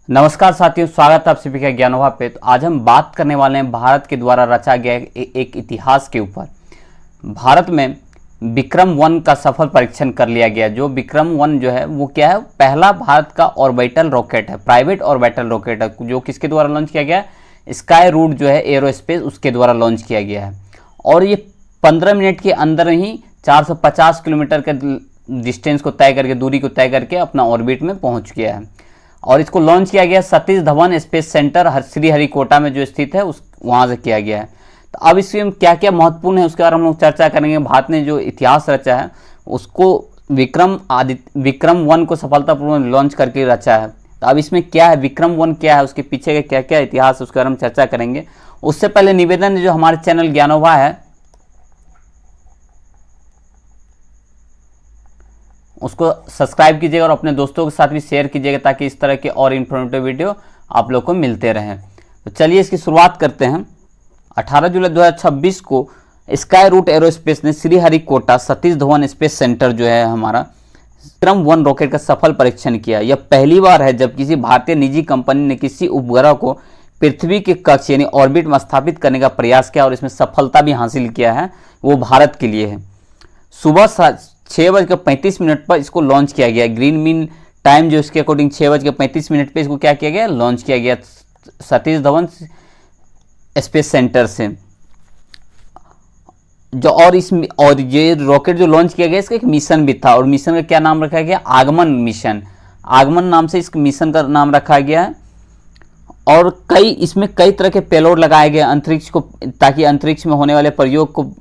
नमस्कार साथियों, स्वागत है आप सभी का ज्ञानोभा पे। तो आज हम बात करने वाले हैं भारत के द्वारा रचा गया एक इतिहास के ऊपर। भारत में विक्रम-1 का सफल परीक्षण कर लिया गया। जो विक्रम-1 जो है वो क्या है, पहला भारत का ऑर्बिटल रॉकेट है, प्राइवेट ऑर्बिटल रॉकेट है, जो किसके द्वारा लॉन्च किया गया है, स्काई रूट जो है एरोस्पेस, उसके द्वारा लॉन्च किया गया है। और ये 15 मिनट के अंदर ही 450 किलोमीटर के डिस्टेंस को तय करके, दूरी को तय करके अपना ऑर्बिट में पहुंच गया है। और इसको लॉन्च किया गया सतीश धवन स्पेस सेंटर श्रीहरिकोटा में जो स्थित है वहाँ से किया गया है। तो अब इसमें क्या क्या महत्वपूर्ण है उसके बारे में हम लोग चर्चा करेंगे। भारत ने जो इतिहास रचा है उसको विक्रम-1 को सफलतापूर्वक लॉन्च करके रचा है। तो अब इसमें क्या है, विक्रम-1 क्या है, उसके पीछे का क्या क्या इतिहास है उसके बारे में चर्चा करेंगे। उससे पहले निवेदन है, जो हमारे चैनल ज्ञानोभा है उसको सब्सक्राइब कीजिएगा और अपने दोस्तों के साथ भी शेयर कीजिएगा, ताकि इस तरह के और इन्फॉर्मेटिव वीडियो आप लोग को मिलते रहें। तो चलिए इसकी शुरुआत करते हैं। 18 जुलाई 2026 को स्काई रूट एरोस्पेस ने श्रीहरिकोटा सतीश धवन स्पेस सेंटर जो है हमारा विक्रम-1 रॉकेट का सफल परीक्षण किया। यह पहली बार है जब किसी भारतीय निजी कंपनी ने किसी उपग्रह को पृथ्वी के कक्ष यानी ऑर्बिट में स्थापित करने का प्रयास किया और इसमें सफलता भी हासिल किया है, वो भारत के लिए है। सुबह 6:35 पर इसको लॉन्च किया गया। ग्रीन मीन टाइम जो इसके अकॉर्डिंग 6:35 पे इसको क्या किया गया, लॉन्च किया गया सतीश धवन स्पेस सेंटर से। जो और ये रॉकेट जो लॉन्च किया गया इसका एक मिशन भी था, और मिशन का क्या नाम रखा गया, आगमन मिशन। आगमन नाम से इस मिशन का नाम रखा गया है। और इसमें कई तरह के पेलोड लगाए गए अंतरिक्ष को, ताकि अंतरिक्ष में होने वाले प्रयोग को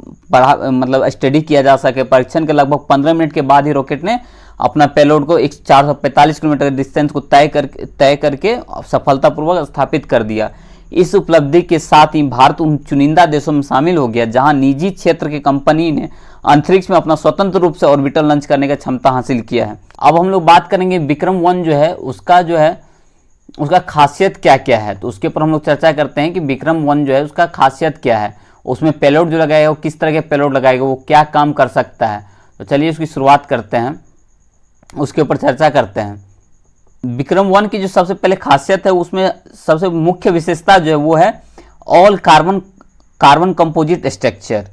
स्टडी किया जा सके। परीक्षण के लगभग 15 मिनट के बाद ही रॉकेट ने अपना पेलोड को 445 किलोमीटर डिस्टेंस को तय करके सफलतापूर्वक स्थापित कर दिया। इस उपलब्धि के साथ ही भारत उन चुनिंदा देशों में शामिल हो गया जहां निजी क्षेत्र की कंपनी ने अंतरिक्ष में अपना स्वतंत्र रूप से ऑर्बिटल लॉन्च करने का क्षमता हासिल किया है। अब हम लोग बात करेंगे विक्रम-1 जो है उसका खासियत क्या क्या है। तो उसके ऊपर हम लोग चर्चा करते हैं कि विक्रम-1 जो है उसका खासियत क्या है, उसमें पेलोड जो लगाएगा वो किस तरह के पेलोड लगाएगा, वो क्या काम कर सकता है। तो चलिए उसकी शुरुआत करते हैं, उसके ऊपर चर्चा करते हैं। विक्रम-1 की जो सबसे पहले खासियत है, उसमें सबसे मुख्य विशेषता जो है वो है all carbon composite structure.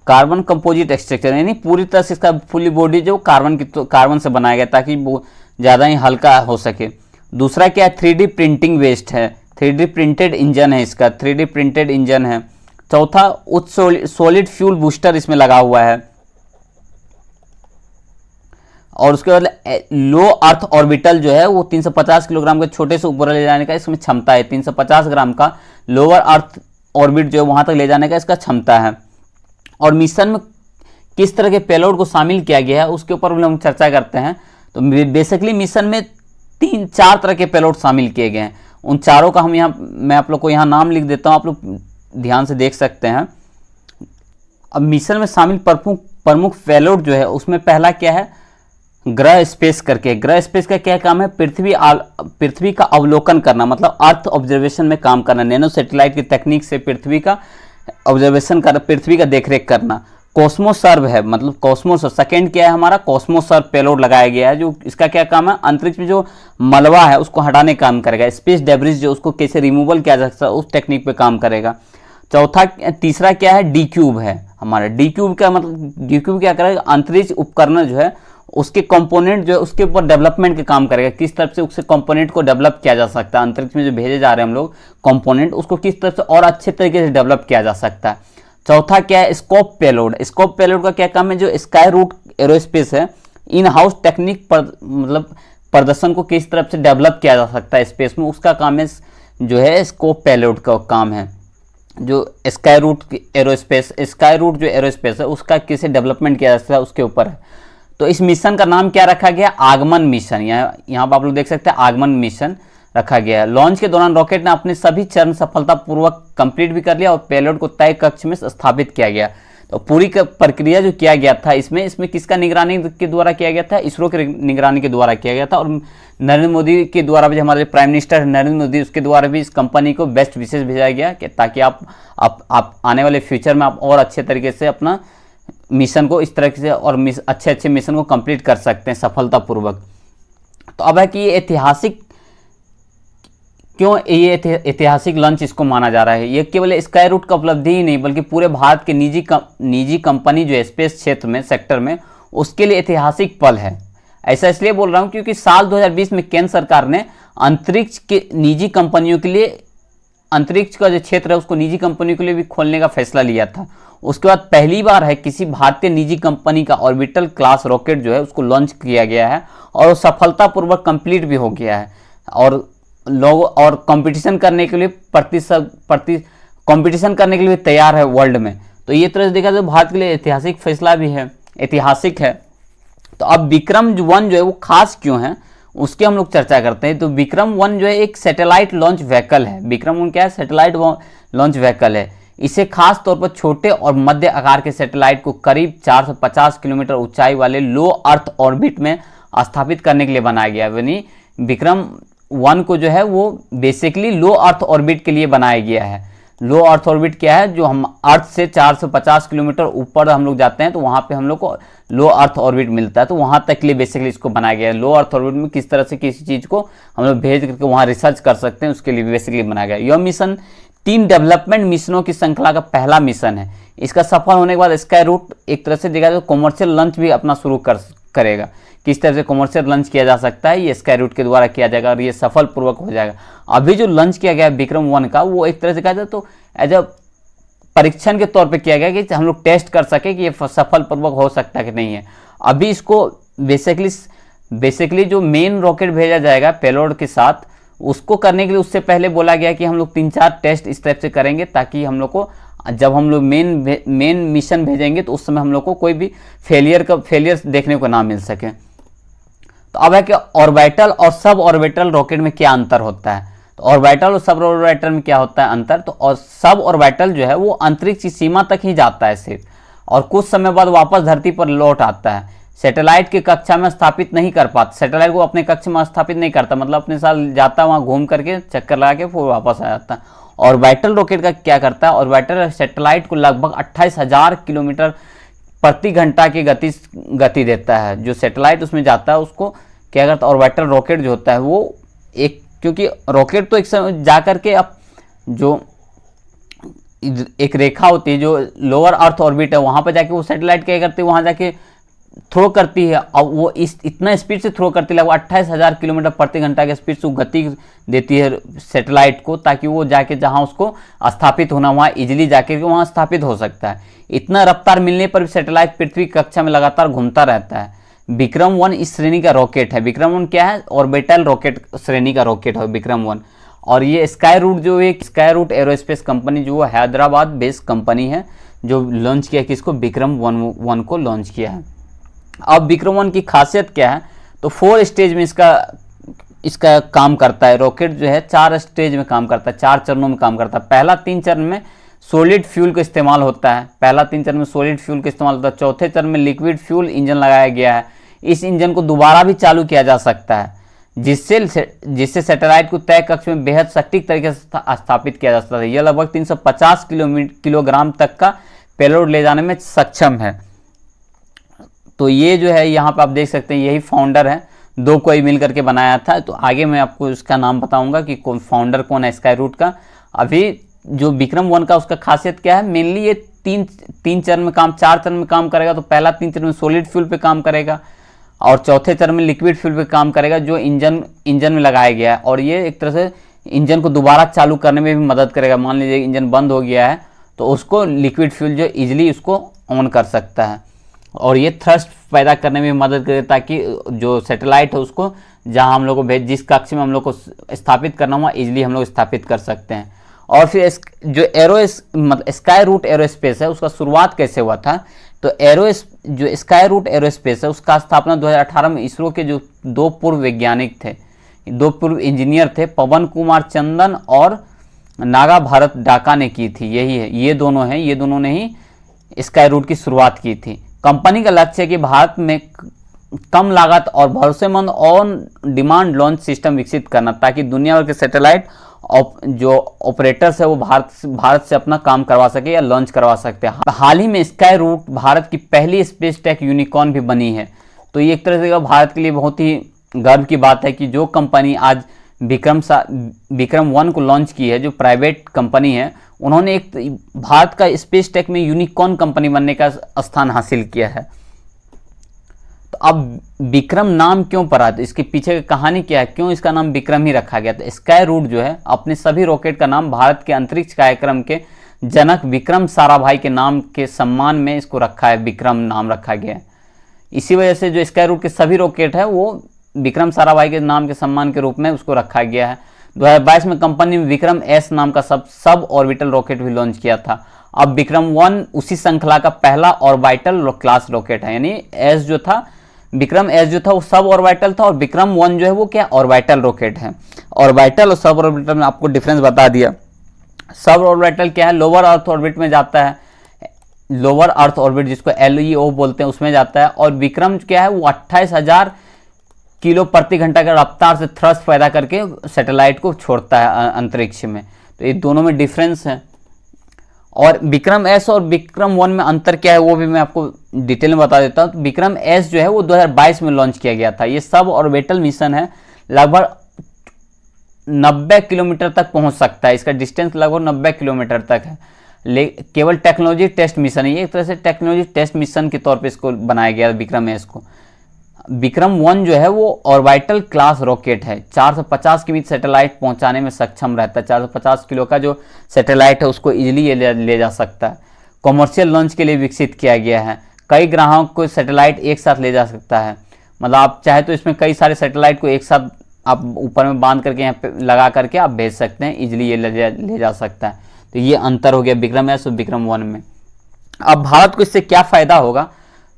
Carbon composite structure यानी पूरी तरह से इसका फुली बॉडी जो कार्बन से बनाया गया, ताकि वो ज़्यादा ही हल्का हो सके। दूसरा क्या है, 3D प्रिंटिंग वेस्ट है, 3D प्रिंटेड इंजन है, इसका 3D प्रिंटेड इंजन है। चौथा, उच्च सॉलिड फ्यूल बूस्टर इसमें लगा हुआ है। और उसके बाद लो अर्थ ऑर्बिटल जो है वो 350 किलोग्राम के छोटे से उपग्रह ले जाने का इसमें क्षमता है। 350 ग्राम का लोअर अर्थ ऑर्बिट जो है वहां तक ले जाने का इसका क्षमता है। और मिशन में किस तरह के पेलोड को शामिल किया गया है उसके ऊपर हम चर्चा करते हैं। तो बेसिकली मिशन में 3-4 तरह के पेलोड शामिल किए गए हैं। उन चारों का मैं आप लोग को यहाँ नाम लिख देता हूँ, आप लोग ध्यान से देख सकते हैं। अब मिशन में शामिल प्रमुख पेलोड जो है उसमें पहला क्या है, ग्रह स्पेस करके। ग्रह स्पेस का क्या काम है, पृथ्वी का अवलोकन करना, मतलब अर्थ ऑब्जर्वेशन में काम करना। नैनो सैटेलाइट की तकनीक से पृथ्वी का ऑब्जर्वेशन करना, पृथ्वी का देखरेख करना। कॉस्मोसर्व है, मतलब कॉस्मोसर्व। सेकेंड क्या है हमारा, कॉस्मोसर्व पेलोड लगाया गया है, जो इसका क्या काम है, अंतरिक्ष में जो मलबा है उसको हटाने का काम करेगा। स्पेस डेब्रिस जो उसको कैसे रिमूवल किया जा सकता है उस टेक्निक पे काम करेगा। तीसरा क्या है, डी क्यूब है हमारा। डी क्यूब का मतलब, डी क्यूब क्या करेगा, अंतरिक्ष उपकरण जो है उसके कंपोनेंट जो है उसके ऊपर डेवलपमेंट के काम करेगा। किस तरह से उसके कंपोनेंट को डेवलप किया जा सकता है, अंतरिक्ष में जो भेजे जा रहे हैं हम लोग कंपोनेंट, उसको किस तरह से और अच्छे तरीके से डेवलप किया जा सकता है। चौथा क्या है, स्कोप पेलोड। स्कोप पेलोड का क्या काम है, जो स्काई रूट एरोस्पेस है, इन हाउस टेक्निक मतलब प्रदर्शन को किस तरह से डेवलप किया जा सकता है स्पेस में, उसका काम है जो है स्कोप पेलोड का काम है। जो स्काई रूट जो एरोस्पेस है उसका कैसे डेवलपमेंट किया जा सकता है उसके ऊपर है। तो इस मिशन का नाम क्या रखा गया, आगमन मिशन। यहाँ पर आप लोग देख सकते हैं आगमन मिशन रखा गया है। लॉन्च के दौरान रॉकेट ने अपने सभी चरण सफलतापूर्वक कंप्लीट भी कर लिया और पेलोड को तय कक्ष में स्थापित किया गया। तो पूरी प्रक्रिया जो किया गया था इसमें किसका निगरानी के द्वारा किया गया था, इसरो के निगरानी के द्वारा किया गया था। और नरेंद्र मोदी के द्वारा भी, हमारे प्राइम मिनिस्टर नरेंद्र मोदी, उसके द्वारा भी इस कंपनी को बेस्ट विशेष भेजा गया कि ताकि आप आने वाले फ्यूचर में आप और अच्छे तरीके से अपना मिशन को इस तरह से और अच्छे मिशन को कंप्लीट कर सकते हैं सफलतापूर्वक। तो अब है कि ये ऐतिहासिक क्यों ये ऐतिहासिक लॉन्च इसको माना जा रहा है? ये केवल स्काई रूट का उपलब्धि ही नहीं बल्कि पूरे भारत के निजी कंपनी जो है स्पेस क्षेत्र में सेक्टर में, उसके लिए ऐतिहासिक पल है। ऐसा इसलिए बोल रहा हूं क्योंकि साल 2020 में केंद्र सरकार ने अंतरिक्ष के निजी कंपनियों के लिए, अंतरिक्ष का जो क्षेत्र है उसको निजी कंपनियों के लिए भी खोलने का फैसला लिया था। उसके बाद पहली बार है किसी भारतीय निजी कंपनी का ऑर्बिटल क्लास रॉकेट जो है उसको लॉन्च किया गया है और वो सफलतापूर्वक कंप्लीट भी हो गया है। और लोग और कंपटीशन करने के लिए कंपटीशन करने के लिए तैयार है वर्ल्ड में। तो ये तरह से देखा जाए भारत के लिए ऐतिहासिक फैसला भी है, ऐतिहासिक है। तो अब विक्रम 1 जो है वो खास क्यों है उसकी हम लोग चर्चा करते हैं। तो विक्रम 1 जो है एक सैटेलाइट लॉन्च व्हीकल है। विक्रम 1 क्या है? सैटेलाइट लॉन्च व्हीकल है। इसे खास तौर पर छोटे और मध्य आकार के सैटेलाइट को करीब 450 किलोमीटर ऊंचाई वाले लो अर्थ ऑर्बिट में स्थापित करने के लिए बनाया गया है। यानी विक्रम 1 को जो है वो बेसिकली लो अर्थ ऑर्बिट के लिए बनाया गया है। लो अर्थ ऑर्बिट क्या है? जो हम अर्थ से 450 किलोमीटर ऊपर हम लोग जाते हैं तो वहाँ पे हम लोग को लो अर्थ ऑर्बिट मिलता है। तो वहाँ तक के लिए बेसिकली इसको बनाया गया है। लो अर्थ ऑर्बिट में किस तरह से किसी चीज़ को हम लोग भेज करके वहाँ रिसर्च कर सकते हैं, उसके लिए बेसिकली बनाया गया है। यह मिशन 3 डेवलपमेंट मिशनों की श्रृंखला का पहला मिशन है। इसका सफल होने के बाद स्काई रूट एक तरह से देखा जाए तो कॉमर्शियल लॉन्च भी अपना शुरू करेगा। किस तरह से कॉमर्शियल लॉन्च किया जा सकता है, ये स्काई रूट के द्वारा किया जाएगा और ये सफल पूर्वक हो जाएगा। अभी जो लॉन्च किया गया है विक्रम 1 का, वो एक तरह से कहा जाए तो एज अ परीक्षण के तौर पे किया गया कि हम लोग टेस्ट कर सके कि ये सफल पूर्वक हो सकता है कि नहीं है। अभी इसको बेसिकली जो मेन रॉकेट भेजा जाएगा पेलोड के साथ, उसको करने के लिए उससे पहले बोला गया कि हम लोग 3-4 टेस्ट इस टाइप से करेंगे ताकि हम लोग को जब हम लोग मेन मिशन भेजेंगे तो उस समय हम लोग को कोई भी फेलियर देखने को ना मिल सके। तो अब है कि ऑर्बिटल और सब ऑर्बिटल रॉकेट में क्या अंतर होता है? तो ऑर्बिटल और सब ऑर्बिटल में क्या होता है अंतर? तो और सब ऑर्बिटल जो है वो अंतरिक्ष की सीमा तक ही जाता है सिर्फ, और कुछ समय बाद वापस धरती पर लौट आता है। सैटेलाइट की कक्षा में स्थापित नहीं कर पाता, सैटेलाइट को अपने कक्षा में स्थापित नहीं करता, मतलब अपने साथ जाता है वहाँ घूम करके चक्कर लगा के फिर वापस आ जाता है। ऑर्बिटल रॉकेट का क्या करता है? ऑर्बिटल सैटेलाइट को लगभग 28,000 किलोमीटर प्रति घंटा की गति देता है। जो सैटेलाइट उसमें जाता है उसको क्या करता है? ऑर्बिटल रॉकेट जो होता है वो एक, क्योंकि रॉकेट तो एक समय जा करके अब जो एक रेखा होती है जो लोअर अर्थ ऑर्बिट है वहाँ पर जाके वो सैटेलाइट क्या करती है, वहाँ जाके थ्रो करती है। अब वो इतना स्पीड से थ्रो करती है, लगभग 28,000 किलोमीटर प्रति घंटा के स्पीड से वो गति देती है सैटेलाइट को, ताकि वो जाके जहाँ उसको स्थापित होना वहाँ इजीली जाके वहाँ स्थापित हो सकता है। इतना रफ्तार मिलने पर भी सैटेलाइट पृथ्वी कक्षा में लगातार घूमता रहता है। विक्रम 1 इस श्रेणी का रॉकेट है। विक्रम 1 क्या है? ऑर्बिटल रॉकेट श्रेणी का रॉकेट है विक्रम 1। और ये स्काई रूट जो एक स्काई रूट एरोस्पेस कंपनी जो हैदराबाद बेस्ड कंपनी है जो लॉन्च किया किसको? विक्रम 1 को लॉन्च किया है। अब विक्रम 1 की खासियत क्या है? तो 4 स्टेज में इसका काम करता है। रॉकेट जो है 4 स्टेज में काम करता है, 4 चरणों में काम करता है। पहला 3 चरण में सॉलिड फ्यूल का इस्तेमाल होता है। पहला 3 चरण में सॉलिड फ्यूल का इस्तेमाल होता है। चौथे चरण में लिक्विड फ्यूल इंजन लगाया गया है। इस इंजन को दोबारा भी चालू किया जा सकता है, जिससे सैटेलाइट को तय कक्ष में बेहद सटीक तरीके से स्थापित किया जा सकता है। यह लगभग 350 किलोग्राम तक का पेलोड ले जाने में सक्षम है। तो ये जो है यहाँ पे आप देख सकते हैं, यही फाउंडर है, 2 कोई मिल करके बनाया था। तो आगे मैं आपको इसका नाम बताऊंगा कि फाउंडर कौन है स्काई रूट का। अभी जो विक्रम 1 का उसका खासियत क्या है? मेनली ये तीन चरण में काम 4 चरण में काम करेगा। तो पहला 3 चरण में सॉलिड फ्यूल पे काम करेगा और चौथे चरण में लिक्विड फ्यूल पे काम करेगा जो इंजन में लगाया गया है। और ये एक तरह से इंजन को दोबारा चालू करने में भी मदद करेगा। मान लीजिए इंजन बंद हो गया है तो उसको लिक्विड फ्यूल जो इजीली उसको ऑन कर सकता है। और ये थ्रस्ट पैदा करने में मदद करे ताकि जो सैटेलाइट है उसको जहां हम लोग को जिस कक्ष में हम लोग को स्थापित करना हुआ इजीली हम लोग स्थापित कर सकते हैं। और फिर जो स्काई रूट एरोस्पेस है उसका शुरुआत कैसे हुआ था? तो जो स्काई रूट एरोस्पेस है उसका स्थापना 2018 में इसरो के जो 2 पूर्व वैज्ञानिक थे, 2 पूर्व इंजीनियर थे, पवन कुमार चंदन और नागा भारत डाका ने की थी। यही है, ये दोनों ने ही स्काई रूट की शुरुआत की थी। कंपनी का लक्ष्य है कि भारत में कम लागत और भरोसेमंद ऑन डिमांड लॉन्च सिस्टम विकसित करना, ताकि दुनिया भर के सैटेलाइट जो ऑपरेटर्स है वो भारत से अपना काम करवा सके या लॉन्च करवा सकते हैं। हाल ही में स्काई रूट भारत की पहली स्पेस टेक यूनिकॉर्न भी बनी है। तो ये एक तरह से भारत के लिए बहुत ही गर्व की बात है कि जो कंपनी आज विक्रम 1 को लॉन्च की है, जो प्राइवेट कंपनी है, उन्होंने एक भारत का स्पेस टेक में यूनिकॉर्न कंपनी बनने का स्थान हासिल किया है। तो अब विक्रम नाम क्यों पड़ा, तो इसके पीछे की कहानी क्या है, क्यों इसका नाम विक्रम ही रखा गया? तो स्काई रूट जो है अपने सभी रॉकेट का नाम भारत के अंतरिक्ष कार्यक्रम के जनक विक्रम साराभाई के नाम के सम्मान में इसको रखा है, विक्रम नाम रखा गया है। इसी वजह से जो स्काई रूट के सभी रॉकेट है वो विक्रम साराभाई के नाम के सम्मान के रूप में उसको रखा गया है। 2022 में कंपनी ने विक्रम एस नाम का सब ऑर्बिटल रॉकेट भी लॉन्च किया था। अब विक्रम 1 उसी श्रृंखला का पहला ऑर्बिटल क्लास रॉकेट है, यानी एस जो था, विक्रम एस जो था वो सब ऑर्बिटल था, और विक्रम 1 जो है वो क्या ऑर्बिटल रॉकेट है। ऑर्बिटल और सब ऑर्बिटल में आपको डिफरेंस बता दिया। सब ऑर्बिटल क्या है, लोअर अर्थ ऑर्बिट में जाता है, लोअर अर्थ ऑर्बिट जिसको LEO बोलते हैं उसमें जाता है। और विक्रम क्या है वो 28,000 किलो प्रति घंटा का रफ्तार से थ्रस्ट पैदा करके सैटेलाइट को छोड़ता है अंतरिक्ष में। तो ये दोनों में डिफरेंस है। और विक्रम एस और विक्रम 1 में अंतर क्या है वो भी मैं आपको डिटेल में बता देता हूँ। तो विक्रम एस जो है वो 2022 में लॉन्च किया गया था। ये सब ऑर्बिटल मिशन है, लगभग 90 किलोमीटर तक पहुंच सकता है, इसका डिस्टेंस लगभग 90 किलोमीटर तक है। केवल टेक्नोलॉजी टेस्ट मिशन है, ये एक तरह से टेक्नोलॉजी टेस्ट मिशन के तौर पे इसको बनाया गया विक्रम एस को। विक्रम 1 जो है वो ऑर्बिटल क्लास रॉकेट है, 450 के बीच सैटेलाइट पहुंचाने में सक्षम रहता है। 450 किलो का जो सैटेलाइट है उसको इजीली ले जा सकता है। कॉमर्शियल लॉन्च के लिए विकसित किया गया है, कई ग्राहकों को सैटेलाइट एक साथ ले जा सकता है। मतलब आप चाहे तो इसमें कई सारे सैटेलाइट को एक साथ आप ऊपर में बांध करके यहाँ पे लगा करके आप भेज सकते हैं, इजीली ये ले जा सकता है। तो ये अंतर हो गया विक्रम एस और विक्रम 1 में। अब भारत को इससे क्या फ़ायदा होगा,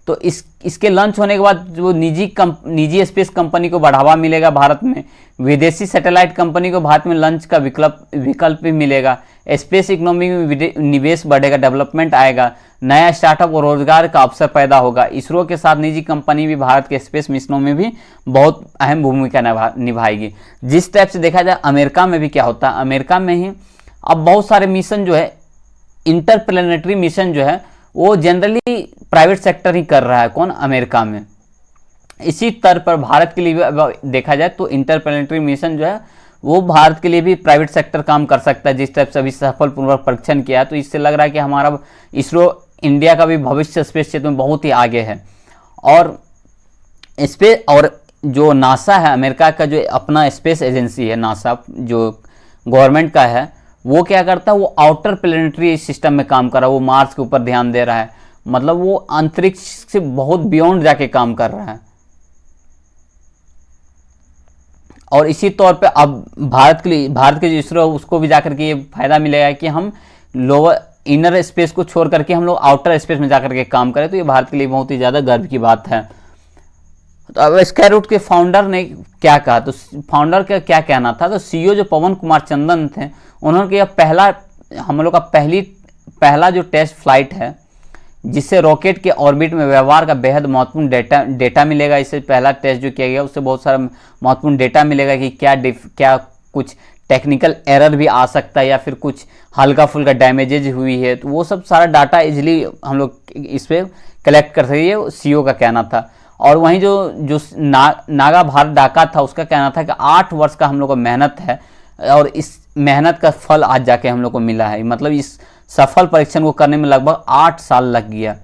तो इसके लॉन्च होने के बाद जो निजी स्पेस कंपनी को बढ़ावा मिलेगा भारत में, विदेशी सैटेलाइट कंपनी को भारत में लॉन्च का विकल्प भी मिलेगा, स्पेस इकोनॉमी में निवेश बढ़ेगा, डेवलपमेंट आएगा, नया स्टार्टअप और रोजगार का अवसर पैदा होगा। इसरो के साथ निजी कंपनी भी भारत के स्पेस मिशनों में भी बहुत अहम भूमिका निभाएगी। जिस टाइप से देखा जाए अमेरिका में भी क्या होता है, अमेरिका में ही अब बहुत सारे मिशन जो है, इंटरप्लेनेटरी मिशन जो है वो जनरली प्राइवेट सेक्टर ही कर रहा है। कौन? अमेरिका में। इसी तरह पर भारत के लिए भी देखा जाए तो इंटरप्लेनेटरी मिशन जो है वो भारत के लिए भी प्राइवेट सेक्टर काम कर सकता है। जिस टाइप से अभी सफलपूर्वक परीक्षण किया है, तो इससे लग रहा है कि हमारा इसरो इंडिया का भी भविष्य स्पेस क्षेत्र में बहुत ही आगे है। और स्पेस और जो नासा है अमेरिका का, जो अपना स्पेस एजेंसी है नासा, जो गवर्नमेंट का है, वो क्या करता है, वो आउटर प्लेनेटरी सिस्टम में काम कर रहा है, वो मार्स के ऊपर ध्यान दे रहा है। मतलब वो अंतरिक्ष से बहुत बियॉन्ड जाके काम कर रहा है। और इसी तौर पे अब भारत के जो इसरो उसको भी जाकर के ये फायदा मिलेगा कि हम लोअर इनर स्पेस को छोड़ करके हम लोग आउटर स्पेस में जाकर के काम करें। तो ये भारत के लिए बहुत ही ज़्यादा गर्व की बात है। तो अब स्काई रूट के फाउंडर ने क्या कहा, तो फाउंडर का क्या कहना था, तो CEO जो पवन कुमार चंदन थे, उन्होंने यह हम लोग का पहला जो टेस्ट फ्लाइट है जिससे रॉकेट के ऑर्बिट में व्यवहार का बेहद महत्वपूर्ण डेटा मिलेगा। इससे पहला टेस्ट जो किया गया उससे बहुत सारा महत्वपूर्ण डेटा मिलेगा कि क्या कुछ टेक्निकल एरर भी आ सकता है या फिर कुछ हल्का फुल्का डैमेजेज हुई है, तो वो सब सारा डाटा इजीली हम लोग इस पर कलेक्ट कर सकेंगे, CEO का कहना था। और वहीं जो नागा भारत डाका था उसका कहना था कि 8 वर्ष का हम लोग को मेहनत है और इस मेहनत का फल आज जाके हम लोग को मिला है। मतलब इस सफल परीक्षण को करने में लगभग 8 साल लग गया,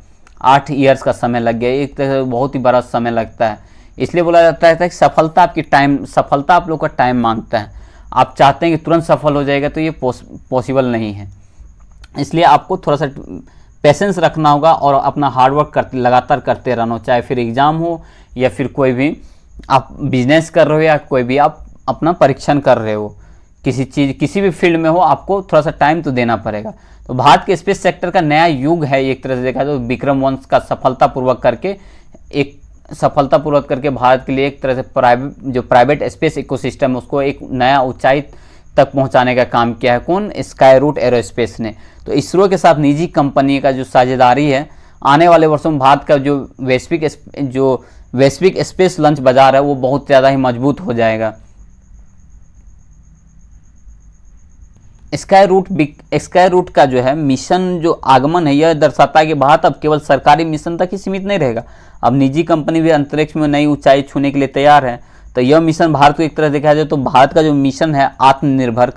8 ईयर्स का समय लग गया। एक तरह से बहुत ही बड़ा समय लगता है। इसलिए बोला जाता है कि सफलता आप लोग का टाइम मांगता है। आप चाहते हैं कि तुरंत सफल हो जाएगा, तो ये पॉसिबल नहीं है। इसलिए आपको थोड़ा सा पेशेंस रखना होगा और अपना हार्डवर्क लगातार करते रहना हो, चाहे फिर एग्ज़ाम हो या फिर कोई भी आप बिजनेस कर रहे हो या कोई भी आप अपना परीक्षण कर रहे हो, किसी भी फील्ड में हो, आपको थोड़ा सा टाइम तो देना पड़ेगा। तो भारत के स्पेस सेक्टर का नया युग है एक तरह से देखा जाए तो विक्रम 1 का सफलतापूर्वक करके भारत के लिए एक तरह से प्राइवेट स्पेस इकोसिस्टम है उसको एक नया ऊंचाई तक पहुंचाने का काम किया है। कौन? स्काई रूट एरोस्पेस ने। तो इसरो के साथ निजी कंपनी का जो साझेदारी है, आने वाले वर्षों में भारत का जो वैश्विक स्पेस लॉन्च बाजार है वो बहुत ज़्यादा ही मजबूत हो जाएगा। स्काई रूट का जो है मिशन जो आगमन है, यह दर्शाता है कि भारत अब केवल सरकारी मिशन तक ही सीमित नहीं रहेगा। अब निजी कंपनी भी अंतरिक्ष में नई ऊंचाई छूने के लिए तैयार है। तो यह मिशन भारत को एक तरह से देखा जाए तो भारत का जो मिशन है आत्मनिर्भर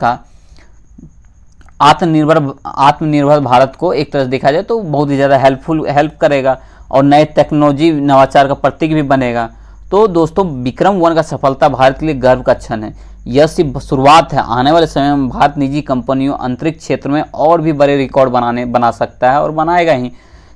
भारत को एक तरह से देखा जाए तो बहुत ही ज़्यादा हेल्प करेगा और नए टेक्नोलॉजी नवाचार का प्रतीक भी बनेगा। तो दोस्तों विक्रम 1 का सफलता भारत के लिए गर्व का क्षण है। यह सिर्फ शुरुआत है, आने वाले समय में भारत निजी कंपनियों अंतरिक्ष क्षेत्र में और भी बड़े रिकॉर्ड बना सकता है और बनाएगा ही,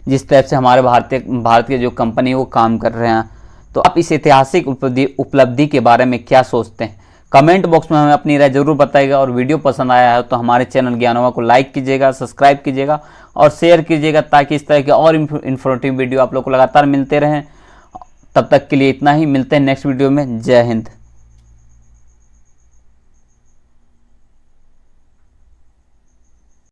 जिस टाइप से हमारे भारत के जो कंपनी वो काम कर रहे हैं। तो आप इस ऐतिहासिक उपलब्धि के बारे में क्या सोचते हैं? कमेंट बॉक्स में हमें अपनी राय जरूर बताइएगा। और वीडियो पसंद आया है तो हमारे चैनल ज्ञानोवा को लाइक कीजिएगा, सब्सक्राइब कीजिएगा और शेयर कीजिएगा, ताकि इस तरह के और इन्फॉर्मेटिव वीडियो आप लोग को लगातार मिलते रहें। तब तक के लिए इतना ही, मिलते हैं नेक्स्ट वीडियो में। जय हिंद।